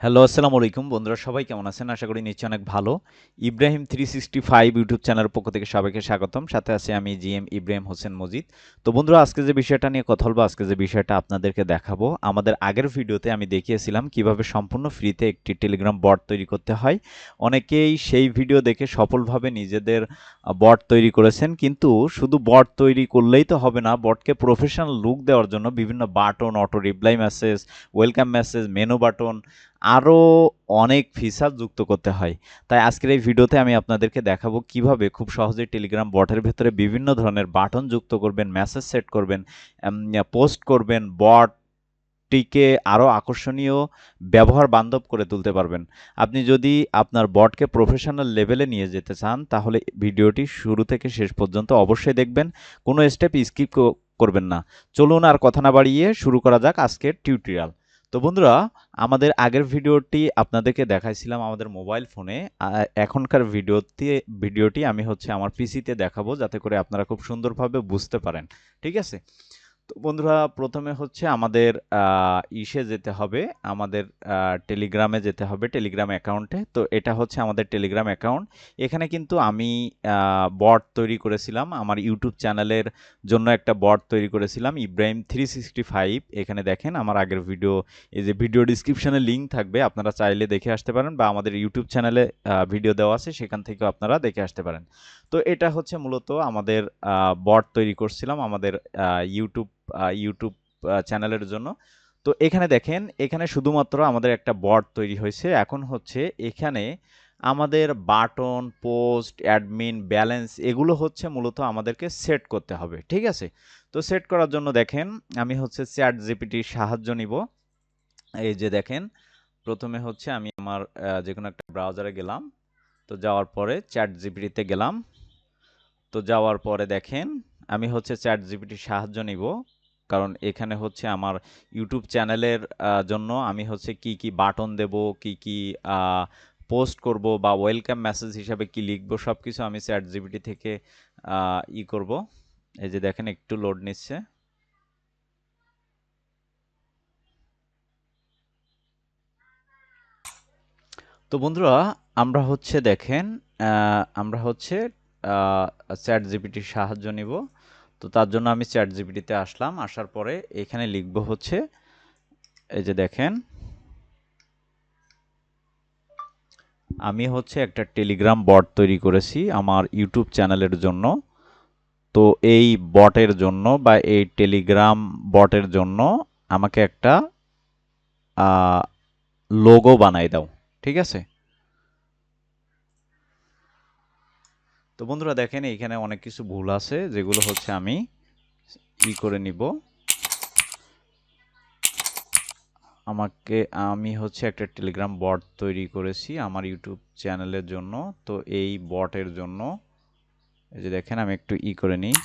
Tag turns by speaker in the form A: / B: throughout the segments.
A: Hello, আসসালামু আলাইকুম বন্ধুরা, সবাই কেমন আছেন? আশা করি নিশ্চয়ই অনেক ভালো। ইব্রাহিম 365 ইউটিউব চ্যানেলের পক্ষ থেকে সবাইকে স্বাগতম। সাথে আছি আমি জিএম ইব্রাহিম হোসেন মজিদ। তো বন্ধুরা, আজকে যে বিষয়টা নিয়ে কথা বলবো, আজকে যে বিষয়টা আপনাদেরকে দেখাবো, আমাদের আগের ভিডিওতে আমি দেখিয়েছিলাম কিভাবে সম্পূর্ণ ফ্রিতে একটি টেলিগ্রাম বট তৈরি করতে হয়। অনেকেই সেই ভিডিও দেখে সফলভাবে নিজেদের বট তৈরি করেছেন, কিন্তু শুধু বট তৈরি করলেই তো হবে না। বটকে প্রফেশনাল লুক দেওয়ার জন্য বিভিন্ন button, auto reply message, welcome message, menu button, আরও অনেক ফিচার যুক্ত করতে হয়। তাই আজকের এই ভিডিওতে আমি আপনাদেরকে দেখাবো কিভাবে খুব সহজেই টেলিগ্রাম বটের ভেতরে বিভিন্ন ধরনের বাটন যুক্ত করবেন, মেসেজ সেট করবেন, পোস্ট করবেন, বটটিকে আরও আকর্ষণীয়, ব্যবহার বান্ধব করে তুলতে পারবেন। আপনি যদি আপনার বটকে প্রফেশনাল লেভেলে নিয়ে যেতে চান, তাহলে ভিডিওটি শুরু থেকে শেষ পর্যন্ত অবশ্যই দেখবেন। কোনো স্টেপ স্কিপ করবেন না। চলুন আর কথা না বাড়িয়ে শুরু করা যাক আজকের টিউটোরিয়াল। তো বন্ধুরা, আমাদের আগের ভিডিওটি আপনাদেরকে দেখাইছিলাম আমাদের মোবাইল ফোনে। এখনকার ভিডিওটি আমি আমার পিসিতে দেখাবো, যাতে করে আপনারা খুব সুন্দরভাবে বুঝতে পারেন। ঠিক আছে? তো বন্ধুরা, প্রথমে আমাদের ইসে যেতে হবে, আমাদের টেলিগ্রামে যেতে হবে, টেলিগ্রাম অ্যাকাউন্টে। তো এটা হচ্ছে আমাদের টেলিগ্রাম অ্যাকাউন্ট। এখানে কিন্তু আমি বট তৈরি করেছিলাম আমার ইউটিউব চ্যানেলের জন্য। একটা বট তৈরি করেছিলাম ইব্রাহিম 365। এখানে দেখেন আমার আগের ভিডিও, এই যে ভিডিও ডিসক্রিপশনে লিঙ্ক থাকবে, আপনারা চাইলে দেখে আসতে পারেন, বা আমাদের ইউটিউব চ্যানেলে ভিডিও দেওয়া আছে, সেখান থেকেও আপনারা দেখে আসতে পারেন। তো এটা হচ্ছে মূলত আমাদের বট তৈরি করছিলাম আমাদের ইউটিউব চ্যানেলের জন্য। তো এখানে দেখেন, এখানে শুধুমাত্র আমাদের একটা বট তৈরি হয়েছে। এখন এখানে আমাদের বাটন, পোস্ট, অ্যাডমিন, ব্যালেন্স, এগুলো মূলত আমাদেরকে সেট করতে হবে। ঠিক আছে? তো সেট করার জন্য দেখেন, আমি চ্যাট জিপিটির সাহায্য নিব। এই যে দেখেন, প্রথমে আমি আমার যে কোনো একটা ব্রাউজারে গেলাম। তো যাওয়ার পরে চ্যাট জিপিটিতে গেলাম। তো যাওয়ার পরে দেখেন, আমি চ্যাট জিপিটির সাহায্য নিব। কারণ এখানে আমার ইউটিউব চ্যানেলের জন্য আমি কি কি বাটন দেব, কি কি পোস্ট করব, বা ওয়েলকাম মেসেজ হিসাবে কি লিখব, সব কিছু আমি চ্যাট জিপিটি থেকে করব। এই যে দেখেন, একটু লোড নিচ্ছে। তো বন্ধুরা, আমরা দেখেন, আমরা চ্যাট জিপিটির সাহায্য নিব। তো তার জন্য আমি চ্যাট জিপিটিতে আসলাম। আসার পরে এখানে লিখব এই যে দেখেন, আমি একটা টেলিগ্রাম বট তৈরি করেছি আমার ইউটিউব চ্যানেলের জন্য। তো এই বটের জন্য, বা এই টেলিগ্রাম বটের জন্য আমাকে একটা লোগো বানাই দাও। ঠিক আছে? তো বন্ধুরা দেখেন, এইখানে অনেক কিছু ভুল আছে, যেগুলো আমি করে নিব। আমি একটা টেলিগ্রাম বট তৈরি করেছি আমার ইউটিউব চ্যানেলের জন্য। তো এই বটের জন্য, এই যে দেখেন, আমি একটু করে নিই।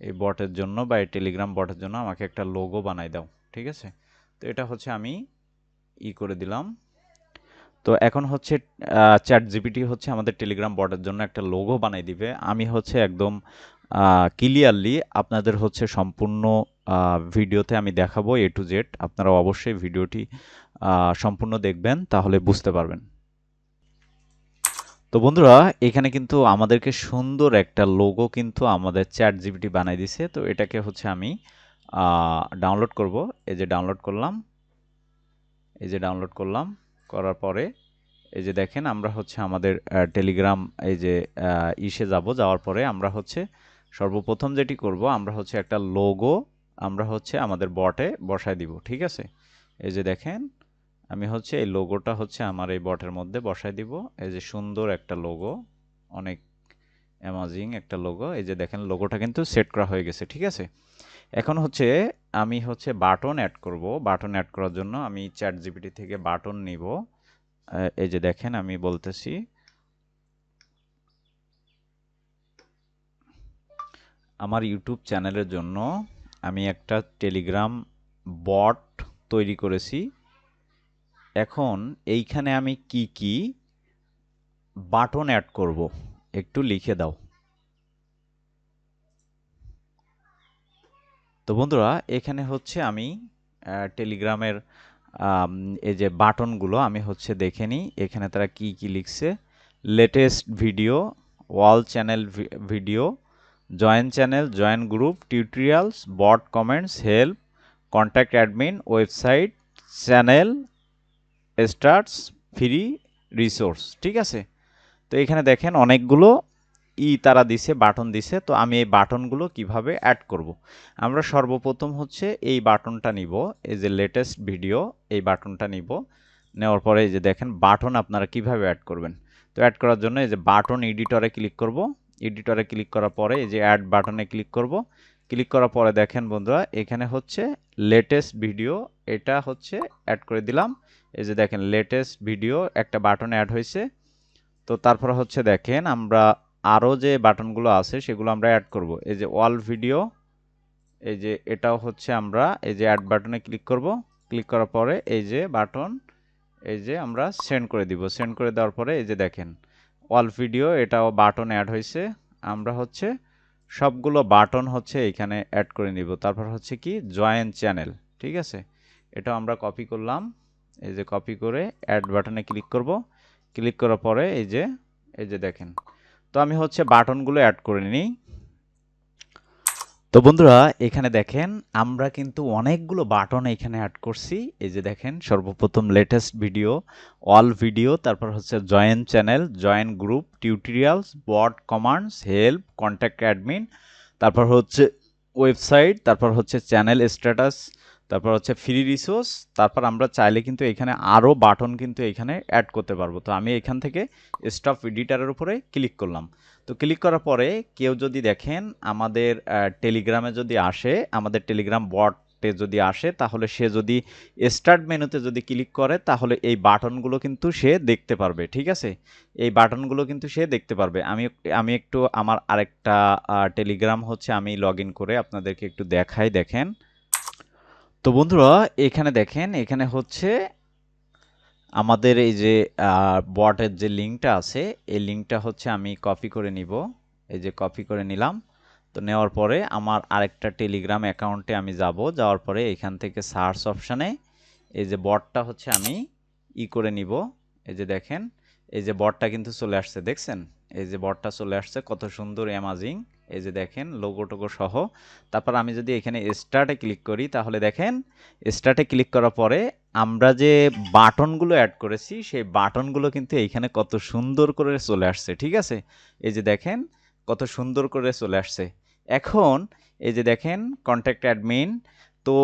A: এই বটের জন্য, বা এই টেলিগ্রাম বটের জন্য আমাকে একটা লোগো বানাই দাও। ঠিক আছে? তো এটা আমি করে দিলাম। তো এখন চ্যাট জিপিটি আমাদের টেলিগ্রাম বটের জন্য একটা লোগো বানাই দিবে। আমি একদম ক্লিয়ারলি আপনাদের সম্পূর্ণ ভিডিওতে আমি দেখাবো এ টু জেড। আপনারা অবশ্যই ভিডিওটি সম্পূর্ণ দেখবেন, তাহলে বুঝতে পারবেন। তো বন্ধুরা, এখানে কিন্তু আমাদেরকে সুন্দর একটা লোগো কিন্তু আমাদের চ্যাট জিপিটি বানাই দিছে। তো এটাকে আমি ডাউনলোড করব। এই যে ডাউনলোড করলাম, এই যে ডাউনলোড করলাম। করার পরে এই যে দেখেন, আমরা আমাদের টেলিগ্রাম, এই যে যাওয়ার পরে আমরা সর্বপ্রথম যেটি করব, আমরা একটা লোগো আমরা আমাদের বটে বসায় দিব। ঠিক আছে? এই যে দেখেন, আমি এই লোগোটা আমার এই বটের মধ্যে বসায় দিব। এই যে সুন্দর একটা লোগো, অনেক অ্যামাজিং একটা লোগো। এই যে দেখেন, লোগোটা কিন্তু সেট করা হয়ে গেছে। ঠিক আছে? এখন আমি বাটন অ্যাড করব। বাটন অ্যাড করার জন্য আমি চ্যাট জিপিটি থেকে বাটন নিব। এই যে দেখেন, আমি বলতেছি, আমার ইউটিউব চ্যানেলের জন্য আমি একটা টেলিগ্রাম বট তৈরি করেছি। এখন এইখানে আমি কি কি বাটন অ্যাড করব, একটু লিখে দাও। তো বন্ধুরা, এখানে আমি টেলিগ্রামের এই যে বাটনগুলো আমি হচ্ছে দেখে নিই এখানে তারা কি কি লিখছে। Latest video, wall channel video, join channel, join group, tutorials, bot comments, help, contact admin, website, channel starts, free resource. ঠিক আছে, তো এখানে দেখেন অনেকগুলো তারা দিছে, বাটন দিছে। তো আমি এই বাটনগুলো কিভাবে অ্যাড করব। আমরা সর্বপ্রথম হচ্ছে এই বাটনটা নিব, এই যে লেটেস্ট ভিডিও, এই বাটনটা নিব। নেওয়ার পরে এই যে দেখেন বাটন আপনারা কিভাবে অ্যাড করবেন। তো অ্যাড করার জন্য এই যে বাটন এডিটরে ক্লিক করব। এডিটরে ক্লিক করার পরে এই যে অ্যাড বাটনে ক্লিক করব। ক্লিক করার পরে দেখেন বন্ধুরা এখানে হচ্ছে লেটেস্ট ভিডিও, এটা হচ্ছে অ্যাড করে দিলাম। এই যে দেখেন লেটেস্ট ভিডিও একটা বাটন অ্যাড হয়েছে। তো তারপরে হচ্ছে দেখেন আমরা আরও যে বাটনগুলো আছে সেগুলো আমরা অ্যাড করব। এই যে অল ভিডিও, এই যে এটাও হচ্ছে আমরা এই যে অ্যাড বাটনে ক্লিক করব। ক্লিক করার পরে এই যে বাটন, এই যে আমরা সেন্ড করে দিব। সেন্ড করে দেওয়ার পরে এই যে দেখেন অল ভিডিও, এটাও বাটন অ্যাড হয়েছে। আমরা হচ্ছে সবগুলো বাটন হচ্ছে এখানে অ্যাড করে নিব। তারপর হচ্ছে কি জয়েন চ্যানেল। ঠিক আছে, এটাও আমরা কপি করলাম। এই যে কপি করে অ্যাড বাটনে ক্লিক করব। ক্লিক করার পরে এই যে দেখেন, তো আমি হচ্ছে বাটনগুলো অ্যাড করে নিই। তো বন্ধুরা এখানে দেখেন আমরা কিন্তু অনেকগুলো বাটন এখানে অ্যাড করছি। এই যে দেখেন সর্বপ্রথম লেটেস্ট ভিডিও, অল ভিডিও, তারপর হচ্ছে join channel, join group, tutorials, bot commands, help, contact admin, তারপর হচ্ছে ওয়েবসাইট, তারপর হচ্ছে চ্যানেল স্ট্যাটাস, তারপর হচ্ছে ফ্রি রিসোর্স। তারপর আমরা চাইলে কিন্তু এখানে আরও বাটন কিন্তু এখানে অ্যাড করতে পারবো। তো আমি এখান থেকে স্টপ এডিটারের উপরে ক্লিক করলাম। তো ক্লিক করার পরে কেউ যদি দেখেন আমাদের টেলিগ্রামে যদি আসে, আমাদের টেলিগ্রাম বটে যদি আসে, তাহলে সে যদি স্টার্ট মেনুতে যদি ক্লিক করে তাহলে এই বাটনগুলো কিন্তু সে দেখতে পারবে। ঠিক আছে, এই বাটনগুলো কিন্তু সে দেখতে পারবে। আমি একটু আমার আরেকটা টেলিগ্রাম হচ্ছে আমি লগ ইন করে আপনাদেরকে একটু দেখাই। দেখেন, তো বন্ধুরা এখানে দেখেন এখানে হচ্ছে আমাদের এই যে বটের যে লিঙ্কটা আছে, এই লিঙ্কটা হচ্ছে আমি কপি করে নিব। এই যে কপি করে নিলাম। তো নেওয়ার পরে আমার আরেকটা টেলিগ্রাম অ্যাকাউন্টে আমি যাব। যাওয়ার পরে এখান থেকে সার্চ অপশানে এই যে বটটা হচ্ছে আমি করে নিব। এই যে দেখেন এই যে বটটা কিন্তু চলে আসছে, দেখছেন? এই যে বটটা চলে আসছে, কত সুন্দর অ্যামাজিং। এই যে দেখেন লোগো টোগো সহ। তারপর আমি যদি এখানে স্টার্টে ক্লিক করি তাহলে দেখেন স্টার্টে ক্লিক করার পরে আমরা যে বাটনগুলো অ্যাড করেছি সেই বাটনগুলো কিন্তু এইখানে কত সুন্দর করে চলে আসছে। ঠিক আছে, এই যে দেখেন কত সুন্দর করে চলে আসছে। এখন এই যে দেখেন কন্ট্যাক্ট অ্যাডমিন। তো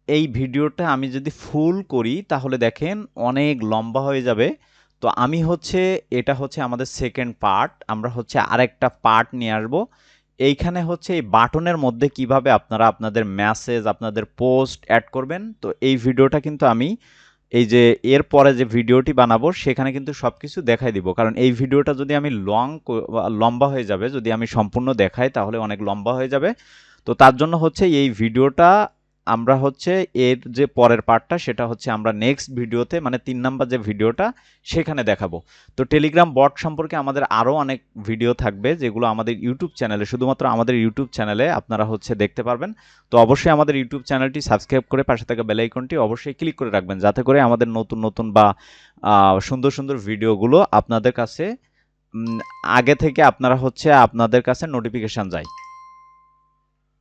A: এই ভিডিওটা আমি যদি ফুল করি তাহলে দেখেন অনেক লম্বা হয়ে যাবে। তো আমি হচ্ছে এটা হচ্ছে আমাদের সেকেন্ড পার্ট, আমরা হচ্ছে আরেকটা পার্ট নিয়ে আসবো। এইখানে হচ্ছে এই বাটনের মধ্যে কিভাবে আপনারা আপনাদের মেসেজ, আপনাদের পোস্ট অ্যাড করবেন। তো এই ভিডিওটা কিন্তু আমি এই যে এর পরে যে ভিডিওটি বানাবো সেখানে কিন্তু সবকিছু দেখাই দিব। কারণ এই ভিডিওটা যদি আমি লম্বা হয়ে যাবে, যদি আমি সম্পূর্ণ দেখাই তাহলে অনেক লম্বা হয়ে যাবে। তো তার জন্য হচ্ছে এই ভিডিওটা আমরা হচ্ছে এর যে পরের পার্টটা সেটা হচ্ছে আমরা নেক্সট ভিডিওতে, মানে 3 নাম্বার যে ভিডিওটা সেখানে দেখাবো। তো টেলিগ্রাম বট সম্পর্কে আমাদের আরও অনেক ভিডিও থাকবে যেগুলো আমাদের ইউটিউব চ্যানেলে, শুধুমাত্র আমাদের ইউটিউব চ্যানেলে আপনারা হচ্ছে দেখতে পারবেন। তো অবশ্যই আমাদের ইউটিউব চ্যানেলটি সাবস্ক্রাইব করে পাশে থাকা বেল আইকনটি অবশ্যই ক্লিক করে রাখবেন, যাতে করে আমাদের নতুন নতুন বা সুন্দর সুন্দর ভিডিওগুলো আপনাদের কাছে আগে থেকে আপনারা হচ্ছে আপনাদের কাছে নোটিফিকেশন যায়।